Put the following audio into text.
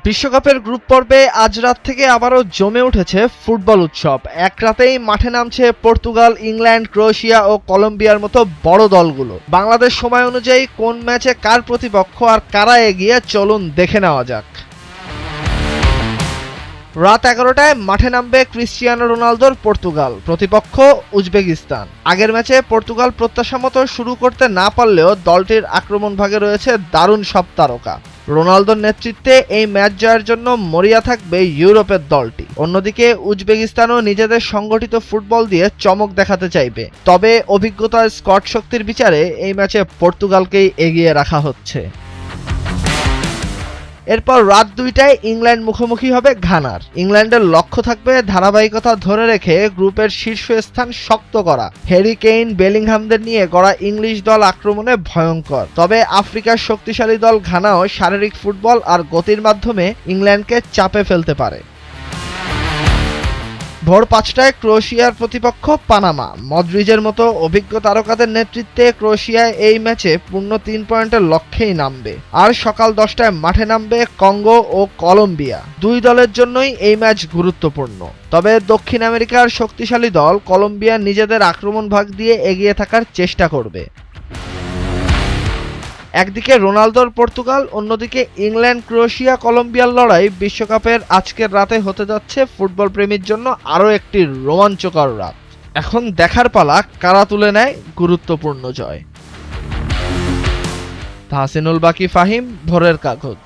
বিশ্বকাপের গ্রুপ পর্বে আজ রাত থেকে আবারও জমে উঠেছে ফুটবল উৎসব। এক রাতেই মাঠে নামছে পর্তুগাল, ইংল্যান্ড, ক্রোয়েশিয়া ও কলম্বিয়ার মতো বড় দলগুলো। বাংলাদেশ সময় অনুযায়ী কোন ম্যাচে কার প্রতিপক্ষ আর কারা এগিয়ে, চলুন দেখে নেওয়া যাক। রাত 11টায় মাঠে নামবে ক্রিস্টিয়ানো রোনালদোর পর্তুগাল, প্রতিপক্ষ উজবেকিস্তান। আগের ম্যাচে পর্তুগাল প্রত্যাশামতো শুরু করতে না পারলেও দলটির আক্রমণ ভাগে রয়েছে দারুণ সব তারকা। রোনালদোর নেতৃত্বে এই ম্যাচ জয়ের জন্য মরিয়া থাকবে ইউরোপের দলটি। অন্যদিকে উজবেকিস্তানও নিজেদের সংগঠিত ফুটবল দিয়ে চমক দেখাতে চাইবে, তবে অভিজ্ঞতার স্কট শক্তির বিচারে এই ম্যাচে পর্তুগালকেই এগিয়ে রাখা হচ্ছে। এরপর রাত 2টায় ইংল্যান্ড মুখোমুখি হবে ঘানার। ইংল্যান্ডের লক্ষ্য থাকবে ধারাবাহিকতা ধরে রেখে গ্রুপের শীর্ষস্থান শক্ত করা। হ্যারি কেইন, বেলিংহামদের নিয়ে গড়া ইংলিশ দল আক্রমণে ভয়ঙ্কর, তবে আফ্রিকার শক্তিশালী দল ঘানাও শারীরিক ফুটবল আর গতির মাধ্যমে ইংল্যান্ডকে চাপে ফেলতে পারে। ভোর 5টায় ক্রোয়েশিয়ার প্রতিপক্ষ পানামা। মদ্রিজের মতো অভিজ্ঞ তারকাদের নেতৃত্বে ক্রোয়েশিয়া এই ম্যাচে পূর্ণ 3 পয়েন্টের লক্ষ্যেই নামবে। আর সকাল 10টায় মাঠে নামবে কঙ্গো ও কলম্বিয়া। দুই দলের জন্যই এই ম্যাচ গুরুত্বপূর্ণ, তবে দক্ষিণ আমেরিকার শক্তিশালী দল কলম্বিয়া নিজেদের আক্রমণ ভাগ দিয়ে এগিয়ে থাকার চেষ্টা করবে। একদিকে রোনালদোর পর্তুগাল, অন্যদিকে ইংল্যান্ড, ক্রোয়েশিয়া, কলম্বিয়ার লড়াই। বিশ্বকাপের আজকের রাতে হতে যাচ্ছে ফুটবল প্রেমীর জন্য আরও একটি রোমাঞ্চকর রাত। এখন দেখার পালা কারা তুলে নেয় গুরুত্বপূর্ণ জয়। তাহসিনুল বাকি, ফাহিম, ভোরের কাগজ।